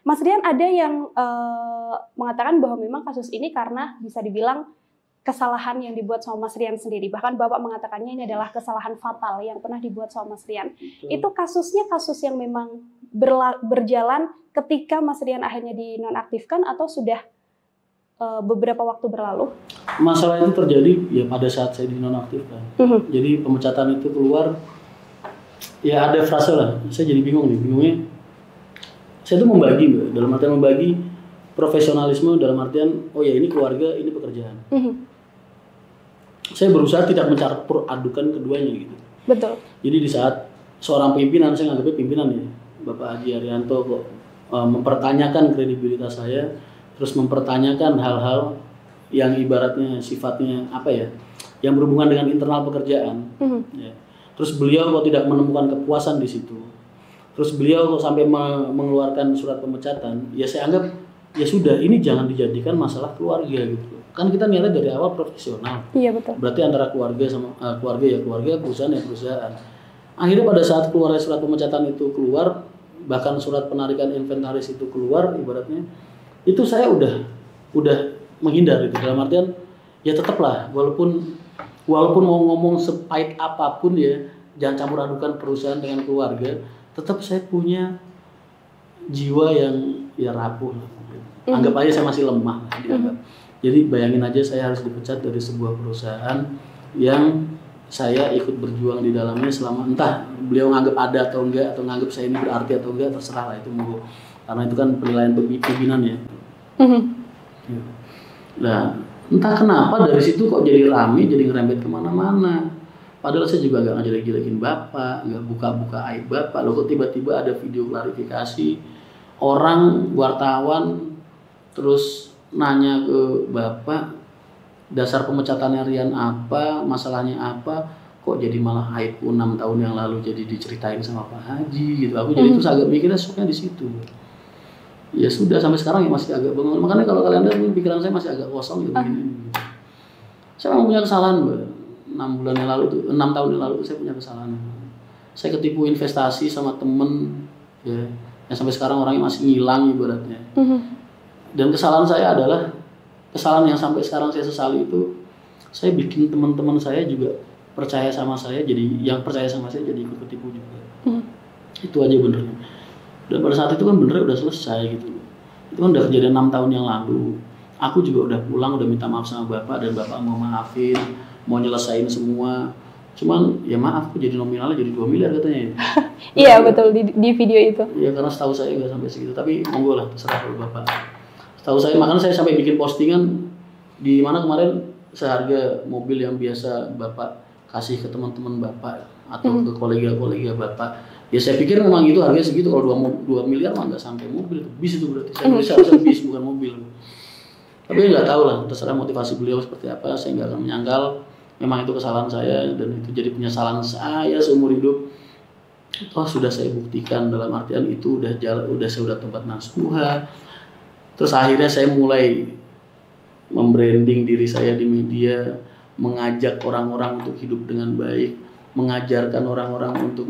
Mas Rian, ada yang mengatakan bahwa memang kasus ini karena bisa dibilang kesalahan yang dibuat sama Mas Rian sendiri. Bahkan Bapak mengatakannya ini adalah kesalahan fatal yang pernah dibuat sama Mas Rian. Itu kasusnya kasus yang memang berjalan ketika Mas Rian akhirnya dinonaktifkan atau sudah beberapa waktu berlalu? Masalah itu terjadi ya pada saat saya dinonaktifkan. Jadi pemecatan itu keluar, ya ada frase lah, saya jadi bingung nih, bingungnya. Saya tuh membagi, Mbak, dalam artian membagi profesionalisme dalam artian, oh ya ini keluarga, ini pekerjaan. Saya berusaha tidak mencampur adukan keduanya gitu. Betul. Jadi di saat seorang pimpinan, saya nganggapnya pimpinan ya, Bapak Haji Arianto kok mempertanyakan kredibilitas saya, terus mempertanyakan hal-hal yang ibaratnya sifatnya apa ya, yang berhubungan dengan internal pekerjaan. Ya. Terus beliau kok tidak menemukan kepuasan di situ. Terus beliau kok sampai mengeluarkan surat pemecatan. Ya saya anggap ya sudah, ini jangan dijadikan masalah keluarga gitu. Kan kita niatnya dari awal profesional. Iya betul. Berarti antara keluarga sama keluarga ya keluarga, perusahaan ya perusahaan. Akhirnya pada saat keluar surat pemecatan itu keluar, bahkan surat penarikan inventaris itu keluar, ibaratnya itu saya udah menghindar gitu. Dalam artian ya tetaplah walaupun mau ngomong sepahit apapun ya, jangan campur adukan perusahaan dengan keluarga, tetap saya punya jiwa yang ya rapuh. Anggap aja saya masih lemah dianggap. Jadi bayangin aja saya harus dipecat dari sebuah perusahaan yang saya ikut berjuang di dalamnya selama, entah beliau nganggap ada atau enggak, atau nganggap saya ini berarti atau enggak, terserah lah itu monggo. Karena itu kan penilaian pimpinan ya. Nah, entah kenapa dari situ kok jadi rame, jadi ngerembet kemana-mana. Padahal saya juga nggak ngejelek-jelekin Bapak, nggak buka-buka aib Bapak. Loh kok tiba-tiba ada video klarifikasi, orang wartawan terus nanya ke Bapak, dasar pemecatannya Rian apa, masalahnya apa, kok jadi malah aibku 6 tahun yang lalu jadi diceritain sama Pak Haji gitu. Aku jadi terus agak mikirnya soknya di situ. Ya sudah, sampai sekarang ya masih agak bengong. Makanya kalau kalian lihat pikiran saya masih agak kosong gitu begini. Saya memang punya kesalahan, Mbak. 6 tahun yang lalu saya punya kesalahan. Saya ketipu investasi sama temen ya, yang sampai sekarang orangnya masih ngilang ibaratnya. Dan kesalahan saya adalah kesalahan yang sampai sekarang saya sesali itu, saya bikin teman-teman saya juga percaya sama saya, jadi yang percaya sama saya jadi ikut ketipu juga. Itu aja benernya. Dan pada saat itu kan benernya udah selesai gitu. Itu kan udah kejadian 6 tahun yang lalu. Aku juga udah pulang, udah minta maaf sama Bapak, dan Bapak mau maafin, mau nyelesain semua. Cuman ya maaf, aku jadi nominalnya jadi 2 miliar katanya ya. Iya betul, di video itu. Iya, karena setahu saya nggak sampai segitu, tapi monggo lah, terserah kalau Bapak. Setahu saya, makanya saya sampai bikin postingan di mana kemarin seharga mobil yang biasa Bapak kasih ke teman-teman Bapak atau ke kolega-kolega Bapak. Ya saya pikir memang itu harganya segitu, kalau 2 miliar mah nggak sampai mobil, bis itu berarti. Saya nulis harusnya bis bukan mobil. Tapi nggak tahu lah, terserah motivasi beliau seperti apa, saya nggak akan menyangkal. Memang itu kesalahan saya dan itu jadi penyesalan saya seumur hidup. Toh sudah saya buktikan, dalam artian itu udah saya udah tempat nasuha. Terus akhirnya saya mulai membranding diri saya di media, mengajak orang-orang untuk hidup dengan baik, mengajarkan orang-orang untuk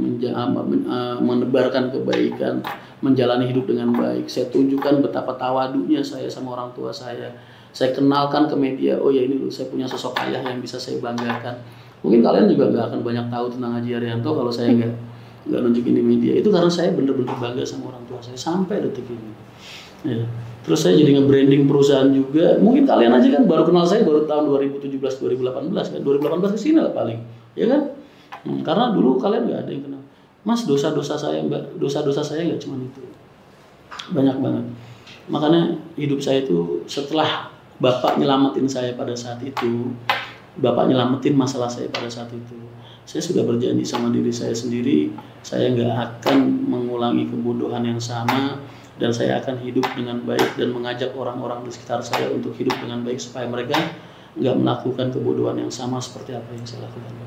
menebarkan kebaikan, menjalani hidup dengan baik. Saya tunjukkan betapa tawadunya saya sama orang tua saya. Saya kenalkan ke media, oh ya ini loh, saya punya sosok ayah yang bisa saya banggakan. Mungkin kalian juga nggak akan banyak tahu tentang Haji Arianto kalau saya nggak nunjukin di media. Itu karena saya bener-bener bangga sama orang tua saya sampai detik ini. Ya. Terus saya jadi nge-branding perusahaan juga. Mungkin kalian aja kan baru kenal saya baru tahun 2017-2018 kan. 2018 kesini lah paling, ya kan? Karena dulu kalian nggak ada yang kenal. Mas, dosa-dosa saya Mbak, dosa-dosa saya nggak cuma itu, banyak banget. Makanya hidup saya itu setelah Bapak nyelamatin saya pada saat itu, Bapak nyelamatin masalah saya pada saat itu, saya sudah berjanji sama diri saya sendiri, saya nggak akan mengulangi kebodohan yang sama, dan saya akan hidup dengan baik dan mengajak orang-orang di sekitar saya untuk hidup dengan baik supaya mereka nggak melakukan kebodohan yang sama seperti apa yang saya lakukan.